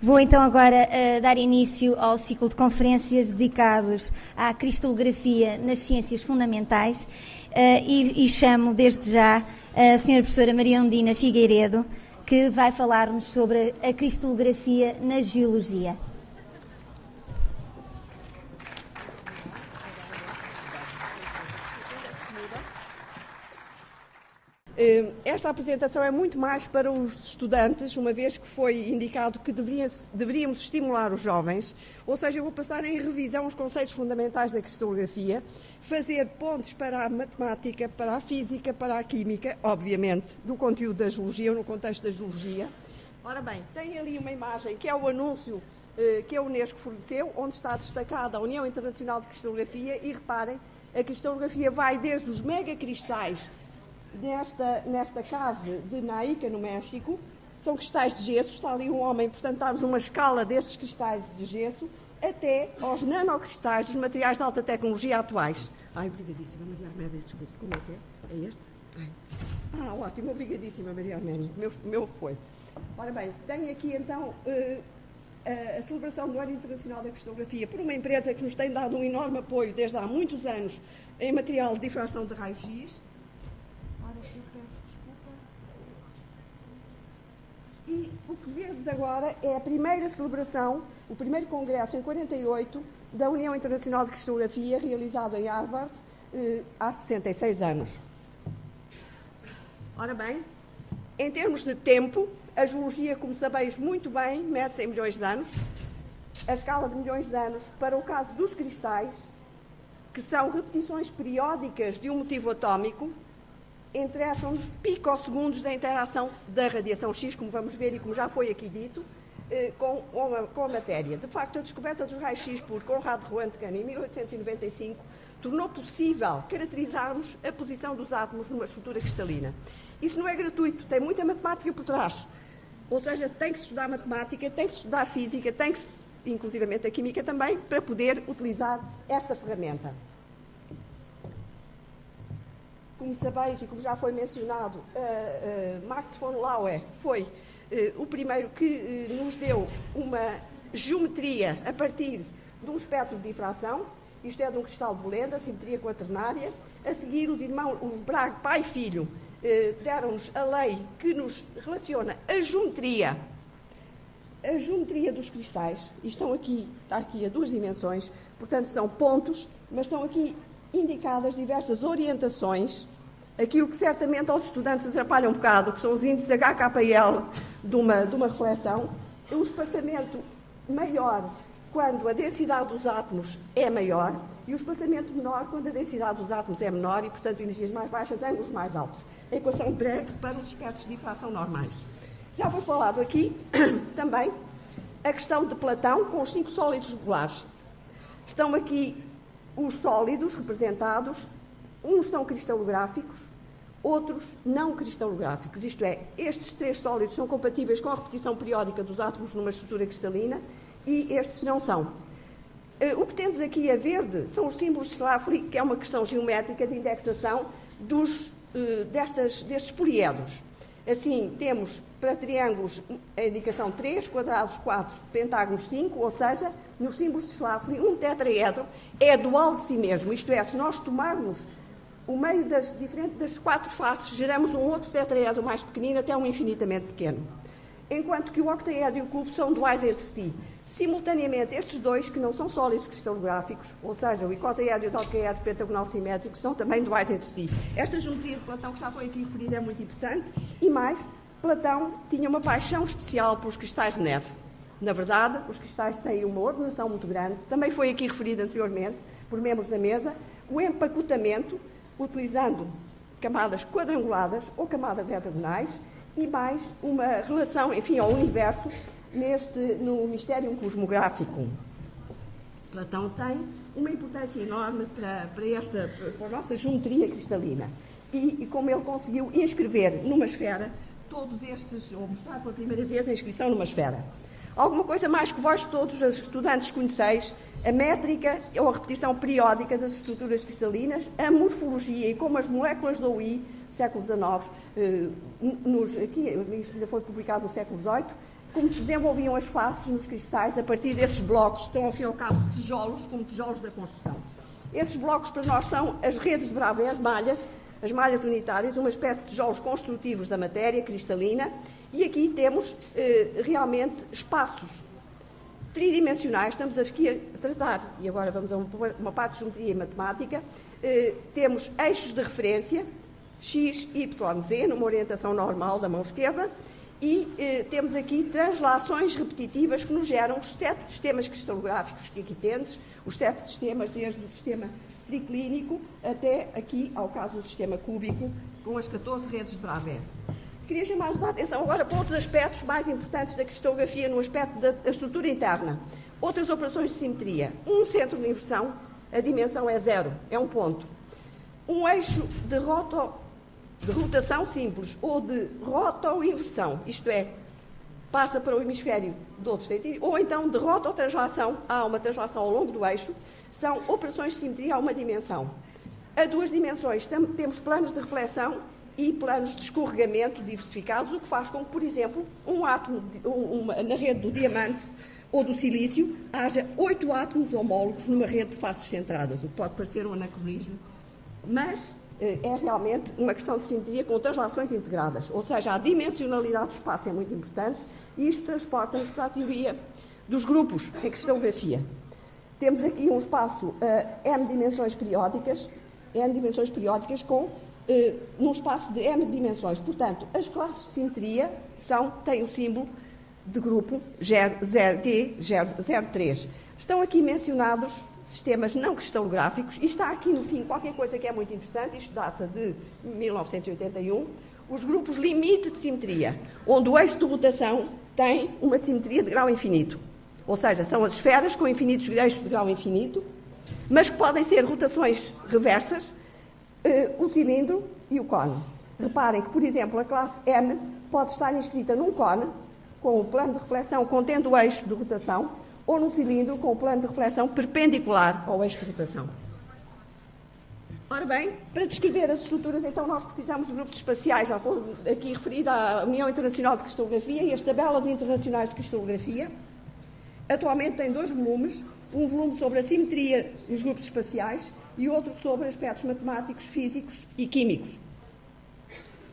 Vou então agora dar início ao ciclo de conferências dedicados à cristalografia nas ciências fundamentais e chamo desde já a Sra. Professora Maria Undina Figueiredo, que vai falar-nos sobre a cristalografia na geologia. Esta apresentação é muito mais para os estudantes, uma vez que foi indicado que deveríamos estimular os jovens, ou seja, eu vou passar em revisão os conceitos fundamentais da cristalografia, fazer pontos para a matemática, para a física, para a química, obviamente, do conteúdo da geologia ou no contexto da geologia. Ora bem, tem ali uma imagem que é o anúncio que a Unesco forneceu, onde está destacada a União Internacional de Cristalografia, e reparem, a cristalografia vai desde os megacristais nesta cave de Naica, no México. São cristais de gesso, está ali um homem, portanto estamos numa escala destes cristais de gesso, até aos nanocristais dos materiais de alta tecnologia atuais. Obrigadíssima, Maria Arménia, desculpe, como é que é? É este? Ótimo, obrigadíssima, Maria Arménia, meu foi. Ora bem, tem aqui então a celebração do Ano Internacional da Cristalografia por uma empresa que nos tem dado um enorme apoio desde há muitos anos em material de difração de raios-x. E o que vemos agora é a primeira celebração, o primeiro congresso em 48 da União Internacional de Cristalografia, realizado em Harvard há 66 anos. Ora bem, em termos de tempo, a geologia, como sabeis muito bem, mede-se em milhões de anos. A escala de milhões de anos, para o caso dos cristais, que são repetições periódicas de um motivo atómico, interessam-nos picosegundos da interação da radiação X, como vamos ver e como já foi aqui dito, com a matéria. De facto, a descoberta dos raios-x por Konrad Röntgen em 1895 tornou possível caracterizarmos a posição dos átomos numa estrutura cristalina. Isso não é gratuito, tem muita matemática por trás. Ou seja, tem que se estudar matemática, tem que se estudar física, tem que se, inclusivamente a química também, para poder utilizar esta ferramenta. Como sabeis e como já foi mencionado, Max von Laue foi o primeiro que nos deu uma geometria a partir de um espectro de difração, isto é, de um cristal de Bolenda, simetria quaternária. A seguir, os irmãos, o Bragg, pai e filho, deram-nos a lei que nos relaciona a geometria dos cristais, e está aqui a duas dimensões, portanto são pontos, mas estão aqui indicadas diversas orientações, aquilo que certamente aos estudantes atrapalha um bocado, que são os índices HKL de uma reflexão, o espaçamento maior quando a densidade dos átomos é maior e o espaçamento menor quando a densidade dos átomos é menor e, portanto, energias mais baixas, ângulos mais altos. A equação Bragg para os espectros de difração normais. Já foi falado aqui também a questão de Platão com os 5 sólidos regulares. Estão aqui os sólidos representados, uns são cristalográficos, outros não cristalográficos, isto é, estes 3 sólidos são compatíveis com a repetição periódica dos átomos numa estrutura cristalina e estes não são. O que temos aqui a verde são os símbolos de Schläfli, que é uma questão geométrica de indexação destes poliedros. Assim, temos para triângulos a indicação 3, quadrados 4, pentágonos 5, ou seja, nos símbolos de Schläfli, um tetraedro é dual de si mesmo, isto é, se nós tomarmos o meio das 4 faces, geramos um outro tetraedro mais pequenino até um infinitamente pequeno. Enquanto que o octaedro e o cubo são duais entre si. Simultaneamente, estes dois, que não são sólidos cristalográficos, ou seja, o icosaedro e o dodecaedro pentagonal simétrico, são também duais entre si. Esta geometria de Platão, que já foi aqui referida, é muito importante. E mais, Platão tinha uma paixão especial pelos cristais de neve. Na verdade, os cristais têm uma ordenação muito grande. Também foi aqui referido anteriormente, por membros da mesa, o empacotamento, utilizando camadas quadranguladas ou camadas hexagonais, e mais uma relação, enfim, ao universo, no mistério cosmográfico. Platão tem uma importância enorme para a nossa geometria cristalina. E como ele conseguiu inscrever numa esfera todos estes, ou mostrar pela primeira vez a inscrição numa esfera. Alguma coisa mais que vós todos, os estudantes, conheceis, a métrica ou a repetição periódica das estruturas cristalinas, a morfologia e como as moléculas do OI, século XIX, aqui, isto ainda foi publicado no século XVIII, como se desenvolviam as faces nos cristais a partir desses blocos, que estão ao fim e ao cabo tijolos, como tijolos da construção. Esses blocos para nós são as redes de Bravais, malhas, as malhas unitárias, uma espécie de tijolos construtivos da matéria cristalina, e aqui temos realmente espaços tridimensionais. Estamos aqui a tratar, e agora vamos a uma parte de geometria e matemática, temos eixos de referência, X, Y, Z, numa orientação normal da mão esquerda, e temos aqui translações repetitivas que nos geram os 7 sistemas cristalográficos que aqui tendes, os 7 sistemas, desde o sistema triclínico até aqui ao caso do sistema cúbico, com as 14 redes de Bravais. Queria chamar-vos a atenção agora para outros aspectos mais importantes da cristalografia no aspecto da estrutura interna. Outras operações de simetria. Um centro de inversão, a dimensão é 0, é um ponto. Um eixo de rotação simples ou de rotoinversão, isto é, passa para o hemisfério do outro sentido, ou então de rototranslação, há uma translação ao longo do eixo, são operações de simetria a uma dimensão. A 2 dimensões temos planos de reflexão e planos de escorregamento diversificados, o que faz com que, por exemplo, um átomo na rede do diamante ou do silício haja 8 átomos homólogos numa rede de faces centradas, o que pode parecer um anacronismo, mas é realmente uma questão de simetria com translações integradas, ou seja, a dimensionalidade do espaço é muito importante e isto transporta-nos para a teoria dos grupos em cristalografia. Temos aqui um espaço M dimensões periódicas com num espaço de M dimensões. Portanto, as classes de simetria têm o símbolo de grupo G03. Estão aqui mencionados sistemas não cristalográficos, e está aqui no fim qualquer coisa que é muito interessante, isto data de 1981, os grupos limite de simetria, onde o eixo de rotação tem uma simetria de grau infinito. Ou seja, são as esferas com infinitos eixos de grau infinito, mas que podem ser rotações reversas, o cilindro e o cone. Reparem que, por exemplo, a classe M pode estar inscrita num cone, com o plano de reflexão contendo o eixo de rotação, ou num cilindro com o plano de reflexão perpendicular ao eixo de rotação. Ora bem, para descrever as estruturas, então, nós precisamos de grupos espaciais. Já foi aqui referida à União Internacional de Cristalografia e as tabelas internacionais de cristalografia. Atualmente tem 2 volumes, um volume sobre a simetria nos grupos espaciais e outro sobre aspectos matemáticos, físicos e químicos.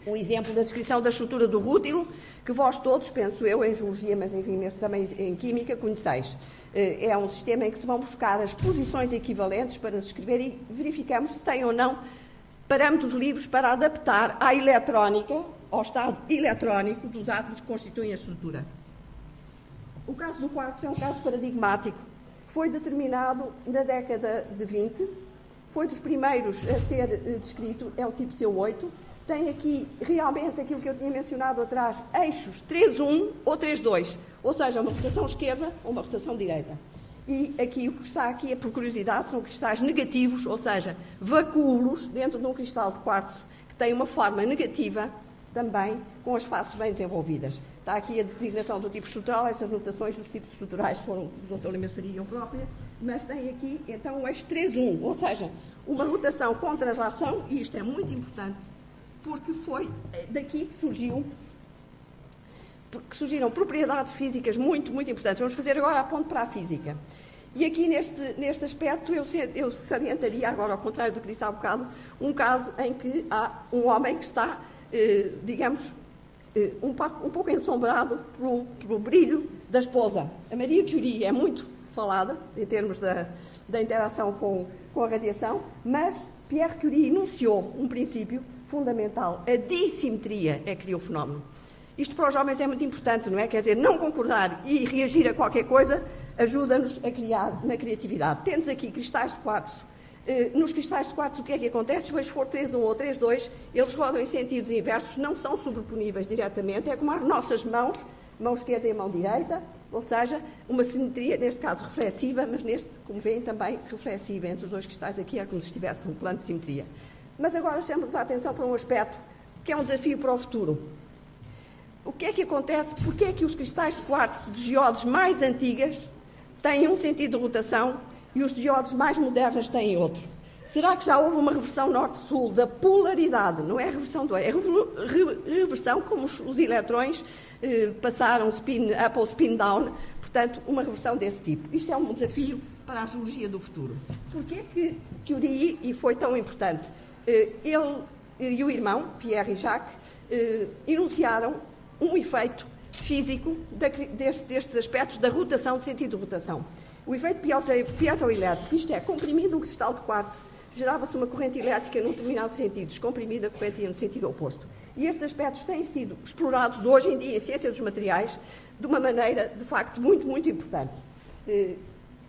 Um exemplo da descrição da estrutura do rútilo, que vós todos, penso eu, em geologia, mas enfim, mesmo também em química, conheceis. É um sistema em que se vão buscar as posições equivalentes para descrever e verificamos se tem ou não parâmetros livres para adaptar à eletrónica, ao estado eletrónico dos átomos que constituem a estrutura. O caso do quartzo é um caso paradigmático. Foi determinado na década de 20, foi dos primeiros a ser descrito, é o tipo CO8, tem aqui realmente aquilo que eu tinha mencionado atrás, eixos 3-1 ou 3-2, ou seja, uma rotação esquerda ou uma rotação direita. E aqui o que está aqui, por curiosidade, são cristais negativos, ou seja, vacúolos dentro de um cristal de quartzo que tem uma forma negativa também com as faces bem desenvolvidas. Está aqui a designação do tipo estrutural, estas notações dos tipos estruturais foram do Dr. Lima Faria e eu própria, mas tem aqui então o eixo 3-1, ou seja, uma rotação com translação, e isto é muito importante, porque foi daqui que surgiram propriedades físicas muito, muito importantes. Vamos fazer agora a ponte para a física. E aqui neste aspecto eu salientaria agora, ao contrário do que disse há bocado, um caso em que há um homem que está, digamos, um pouco ensombrado pelo brilho da esposa. A Maria Curie é muito falada em termos da interação com a radiação, mas Pierre Curie enunciou um princípio fundamental. A dissimetria é que cria o fenómeno. Isto para os homens é muito importante, não é? Quer dizer, não concordar e reagir a qualquer coisa ajuda-nos a criar na criatividade. Temos aqui cristais de quartzo. Nos cristais de quartzo o que é que acontece? Se o eixo for 3-1 ou 3-2, eles rodam em sentidos inversos, não são sobreponíveis diretamente, é como as nossas mãos, mão esquerda e mão direita, ou seja, uma simetria, neste caso reflexiva, mas neste, como veem, também reflexiva. Entre os dois cristais aqui é como se estivesse um plano de simetria. Mas agora chamamos a atenção para um aspecto que é um desafio para o futuro. O que é que acontece? Porquê é que os cristais de quartzo de geodes mais antigas têm um sentido de rotação e os geodes mais modernas têm outro? Será que já houve uma reversão norte-sul da polaridade? Não é reversão do é reversão como os eletrões passaram spin up ou spin down, portanto, uma reversão desse tipo. Isto é um desafio para a geologia do futuro. Porquê que Curie e foi tão importante? Ele e o irmão, Pierre e Jacques, enunciaram um efeito físico destes aspectos da rotação, de sentido de rotação. O efeito piezoelétrico, isto é, comprimindo um cristal de quartzo, gerava-se uma corrente elétrica num determinado sentido, descomprimida, a corrente ia no sentido oposto. E estes aspectos têm sido explorados hoje em dia em ciência dos materiais de uma maneira, de facto, muito, muito importante.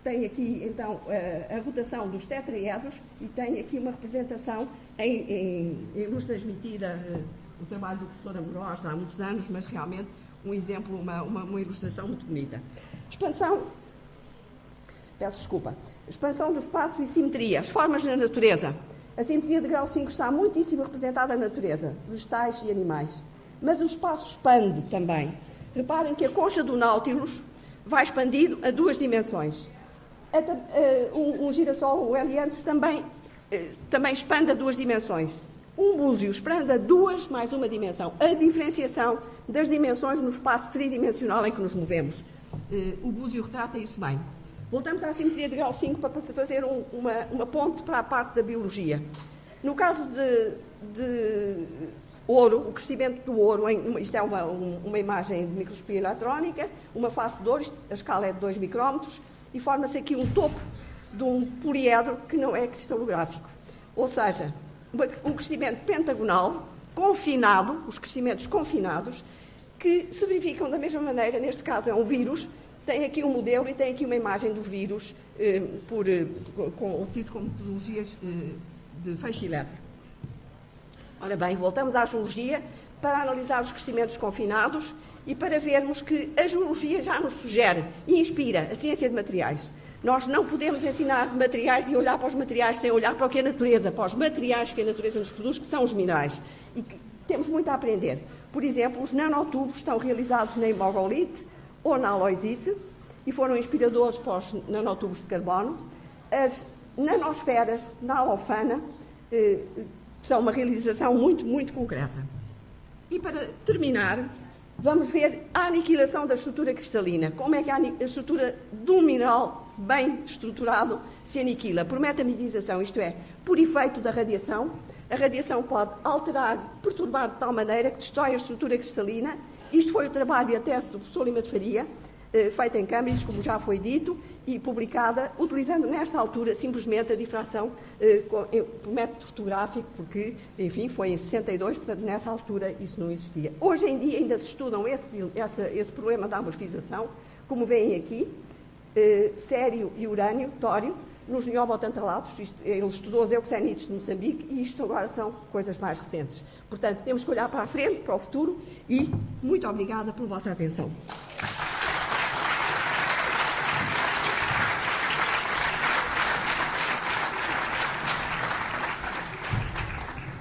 Tem aqui, então, a rotação dos tetraedros e tem aqui uma representação em luz transmitida, o trabalho do professor Amorós há muitos anos, mas realmente um exemplo, uma ilustração muito bonita. Expansão do espaço e simetria, as formas na natureza. A simetria de grau 5 está muitíssimo representada na natureza, vegetais e animais. Mas o espaço expande também. Reparem que a concha do Nautilus vai expandido a 2 dimensões. Um girassol, o Helianthus, também expande a 2 dimensões. Um búzio expande a 2 mais uma dimensão. A diferenciação das dimensões no espaço tridimensional em que nos movemos. O búzio retrata isso bem. Voltamos à simetria de grau 5 para fazer uma ponte para a parte da biologia. No caso de ouro, o crescimento do ouro, isto é uma imagem de microscopia eletrónica, uma face de ouro, a escala é de 2 micrómetros, e forma-se aqui um topo de um poliedro que não é cristalográfico. Ou seja, um crescimento pentagonal, confinado, os crescimentos confinados, que se verificam da mesma maneira, neste caso é um vírus, tem aqui um modelo e tem aqui uma imagem do vírus obtido com metodologias de feixe elétrico. Ora bem, voltamos à geologia para analisar os crescimentos confinados e para vermos que a geologia já nos sugere e inspira a ciência de materiais. Nós não podemos ensinar materiais e olhar para os materiais sem olhar para o que é a natureza, para os materiais que a natureza nos produz, que são os minerais. E que temos muito a aprender. Por exemplo, os nanotubos estão realizados na imogolite ou na aloisite e foram inspiradores para os nanotubos de carbono. As nanosferas na alofana são uma realização muito, muito concreta. E para terminar, vamos ver a aniquilação da estrutura cristalina. Como é que a estrutura de um mineral bem estruturado se aniquila? Por metamitização, isto é, por efeito da radiação. A radiação pode alterar, perturbar de tal maneira que destrói a estrutura cristalina. Isto foi o trabalho e a tese do professor Lima de Faria, feita em Cambridge, como já foi dito, e publicada, utilizando nesta altura simplesmente a difração por método fotográfico, porque, enfim, foi em 62, portanto, nessa altura isso não existia. Hoje em dia ainda se estudam esse problema da amorfização, como veem aqui, sério e urânio, tório, nos niobotantalatos. Ele estudou os euxenites de Moçambique e isto agora são coisas mais recentes. Portanto, temos que olhar para a frente, para o futuro e muito obrigada pela vossa atenção.